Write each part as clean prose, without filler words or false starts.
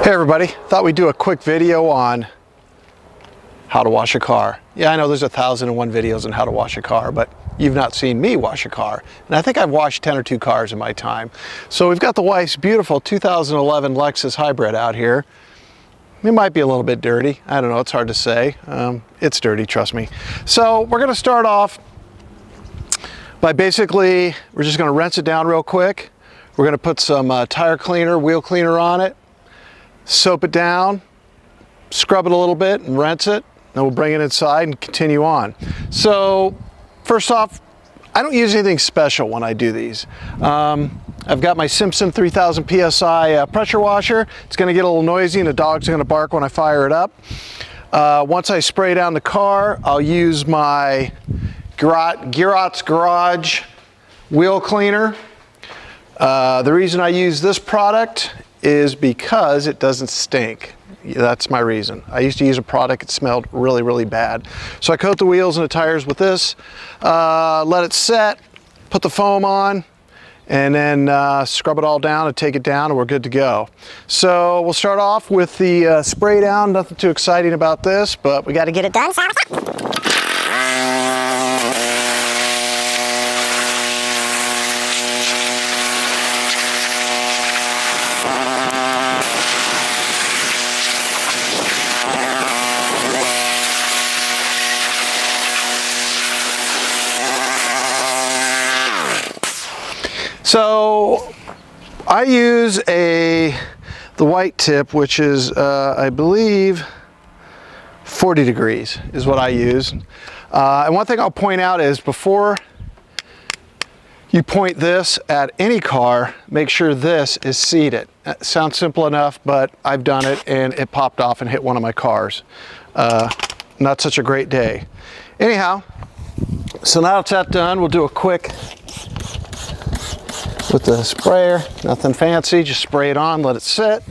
Hey everybody, thought we'd do a quick video on how to wash a car. Yeah, I know there's 1,001 videos on how to wash a car, but you've not seen me wash a car. And I think I've washed 10 or 2 cars in my time. So we've got the wife's beautiful 2011 Lexus Hybrid out here. It might be a little bit dirty. I don't know, it's hard to say. It's dirty, trust me. So we're gonna start off by we're just gonna rinse it down real quick. We're gonna put some tire cleaner, wheel cleaner on it, soap it down, scrub it a little bit and rinse it. Then we'll bring it inside and continue on. So first off, I don't use anything special when I do these. I've got my Simpson 3000 PSI pressure washer. It's gonna get a little noisy and the dogs are gonna bark when I fire it up. Once I spray down the car, I'll use my Girot's Garage wheel cleaner. The reason I use this product is because it doesn't stink. That's my reason. I used to use a product that smelled really, really bad. So I coat the wheels and the tires with this, let it set, put the foam on, and then scrub it all down and take it down and we're good to go. So we'll start off with the spray down. Nothing too exciting about this, but we got to get it done. So I use the white tip, which is I believe 40 degrees is what I use. And one thing I'll point out is before you point this at any car, make sure this is seated. That sounds simple enough, but I've done it and it popped off and hit one of my cars. Not such a great day. Anyhow, so now it's that done, we'll do a quick with the sprayer, nothing fancy, just spray it on, let it sit.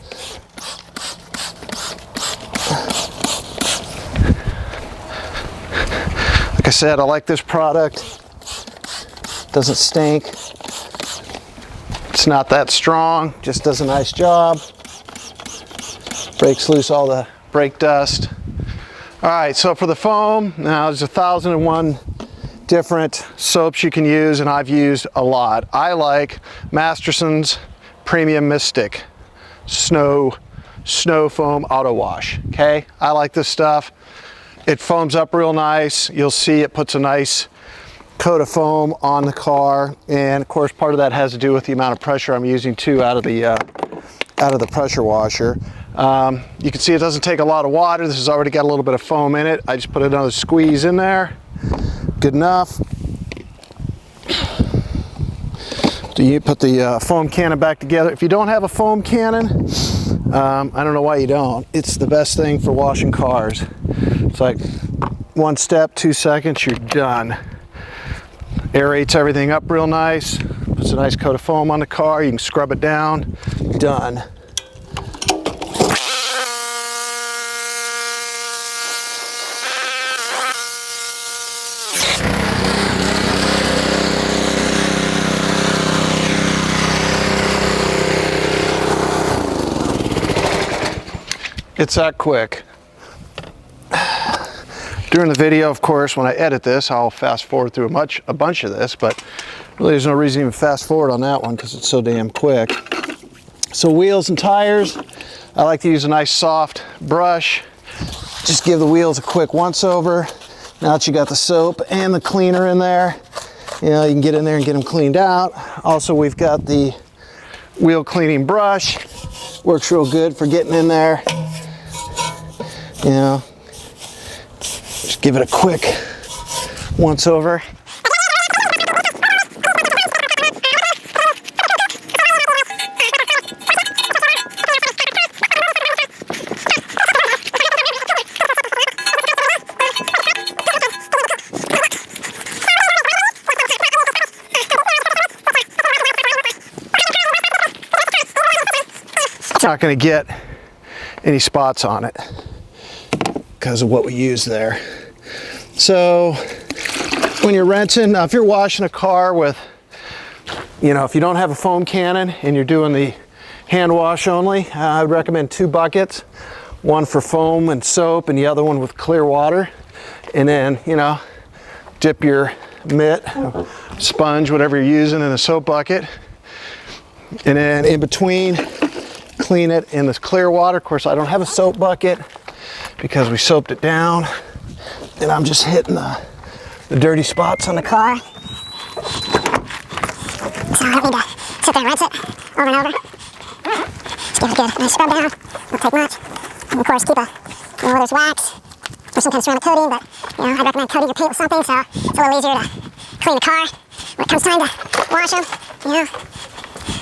Like I said, I like this product. Doesn't stink. It's not that strong, just does a nice job. Breaks loose all the brake dust. All right, so for the foam, now there's 1,001 different soaps you can use, and I've used a lot. I like Masterson's Premium Mystic Snow Foam Auto Wash. Okay, I like this stuff. It foams up real nice. You'll see it puts a nice coat of foam on the car, and of course part of that has to do with the amount of pressure I'm using too out of the pressure washer. You can see it doesn't take a lot of water. This has already got a little bit of foam in it. I just put another squeeze in there. Good enough. Do you put the foam cannon back together? If you don't have a foam cannon, I don't know why you don't. It's the best thing for washing cars. It's like 1 step, 2 seconds, you're done. Aerates everything up real nice. Puts a nice coat of foam on the car. You can scrub it down. Done. It's that quick. During the video, of course, when I edit this, I'll fast forward through a bunch of this, but really there's no reason to even fast forward on that one because it's so damn quick. So wheels and tires, I like to use a nice soft brush. Just give the wheels a quick once over. Now that you got the soap and the cleaner in there, you know, you can get in there and get them cleaned out. Also, we've got the wheel cleaning brush. Works real good for getting in there. You know, just give it a quick once over. Not going to get any spots on it because of what we use there. So when you're rinsing, now if you're washing a car with, you know, if you don't have a foam cannon and you're doing the hand wash only. I would recommend 2 buckets, one for foam and soap and the other one with clear water. And then, you know, dip your mitt, sponge, whatever you're using, in a soap bucket. And then in between, clean it in this clear water. Of course, I don't have a soap bucket because we soaped it down. And I'm just hitting the dirty spots on the car. So I don't need to sit there and rinse it over and over. Just give it a good nice scrub down. Won't take much. And of course, keep a, you know, there's wax or some kind of ceramic coating, but you know, I recommend coating your paint with something so it's a little easier to clean the car when it comes time to wash them. You know,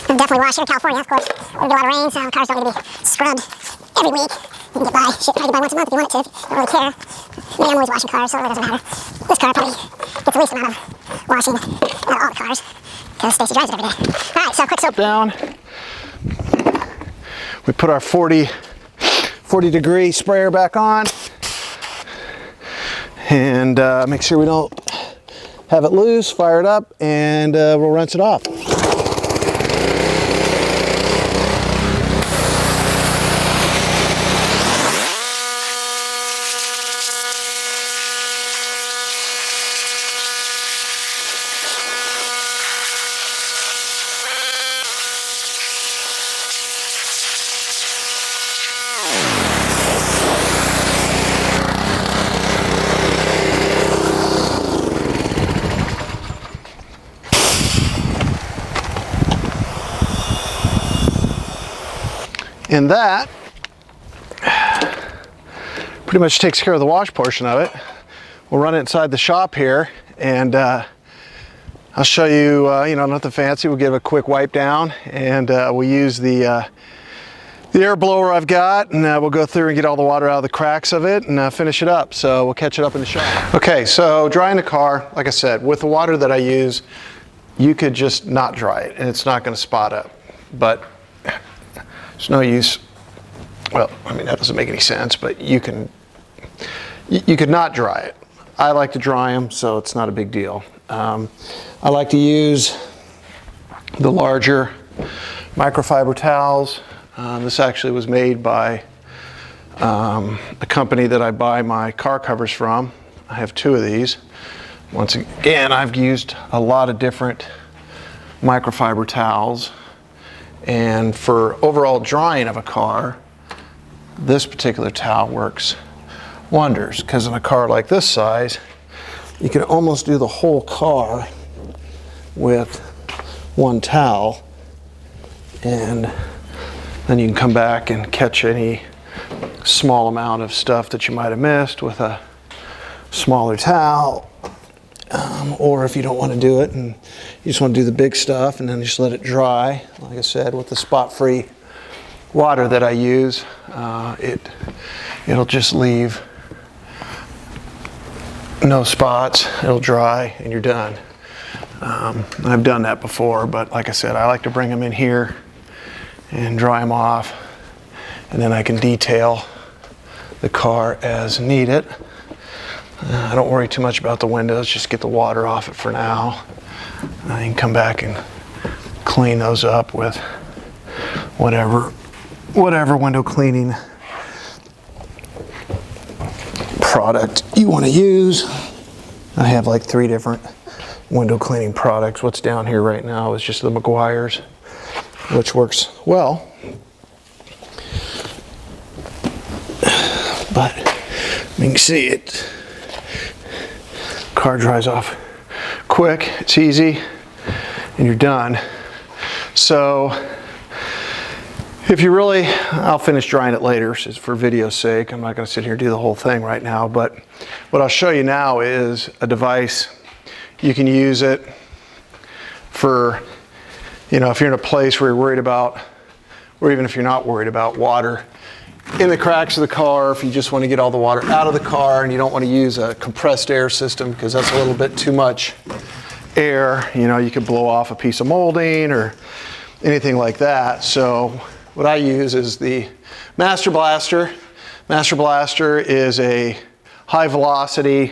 and definitely wash here in California, of course. We get a lot of rain, so cars don't need to be scrubbed every week. You can get by, shit, try to get by once a month if you want it to. If you don't really care. Me, I'm always washing cars, so it really doesn't matter. This car probably gets the least amount of washing out of all the cars, because Stacy drives it every day. All right, so quick soap down. We put our 40 degree sprayer back on, and make sure we don't have it loose. Fire it up, and we'll rinse it off. And that pretty much takes care of the wash portion of it. We'll run it inside the shop here, and I'll show you, you know, nothing fancy. We'll give a quick wipe down, and we'll use the air blower I've got, and we'll go through and get all the water out of the cracks of it and finish it up. So we'll catch it up in the shop. Okay, so drying the car, like I said, with the water that I use, you could just not dry it, and it's not going to spot up. But there's no use, well, I mean, that doesn't make any sense, but you could not dry it. I like to dry them, so it's not a big deal. I like to use the larger microfiber towels. This actually was made by a company that I buy my car covers from. I have 2 of these. Once again, I've used a lot of different microfiber towels. And for overall drying of a car, this particular towel works wonders, because in a car like this size, you can almost do the whole car with one towel, and then you can come back and catch any small amount of stuff that you might have missed with a smaller towel. Or if you don't want to do it and you just want to do the big stuff and then just let it dry, like I said, with the spot-free water that I use, it'll just leave no spots. It'll dry and you're done. I've done that before, but like I said, I like to bring them in here and dry them off, and then I can detail the car as needed. I don't worry too much about the windows, just get the water off it for now. You can come back and clean those up with whatever window cleaning product you want to use. I have like 3 different window cleaning products. What's down here right now is just the Meguiar's, which works well. But you can see it. Car dries off quick, it's easy, and you're done. So if you really, I'll finish drying it later just for video's sake. I'm not going to sit here and do the whole thing right now, but what I'll show you now is a device. You can use it for, you know, if you're in a place where you're worried about, or even if you're not worried about water in the cracks of the car, if you just want to get all the water out of the car and you don't want to use a compressed air system because that's a little bit too much air, you know, you could blow off a piece of molding or anything like that. So what I use is the Master Blaster. Master Blaster is a high velocity,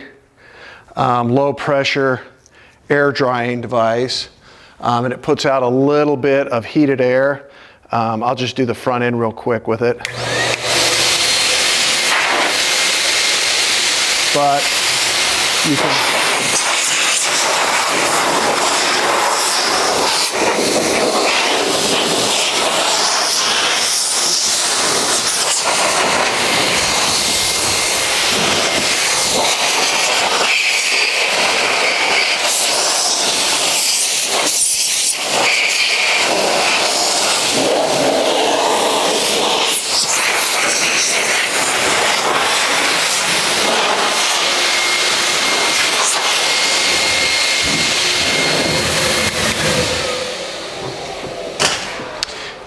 low pressure air drying device, and it puts out a little bit of heated air I'll just do the front end real quick with it. But you can...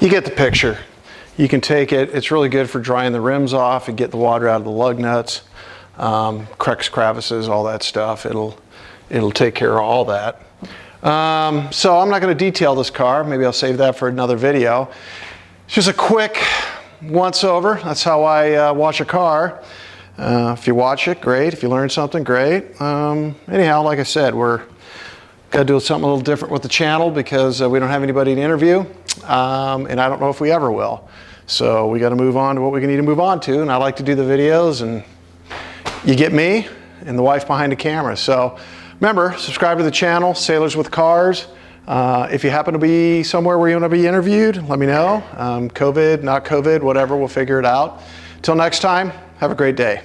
You get the picture. You can take it. It's really good for drying the rims off and get the water out of the lug nuts, cracks, crevices, all that stuff. It'll take care of all that. So I'm not going to detail this car. Maybe I'll save that for another video. It's just a quick once over. That's how I wash a car. If you watch it, great. If you learn something, great. Anyhow, like I said, we're got to do something a little different with the channel because we don't have anybody to interview, and I don't know if we ever will. So we got to move on to what we need to move on to, and I like to do the videos, and you get me and the wife behind the camera. So remember, subscribe to the channel, Sailors with Cars. If you happen to be somewhere where you want to be interviewed, let me know. COVID, not COVID, whatever, we'll figure it out. Till next time, have a great day.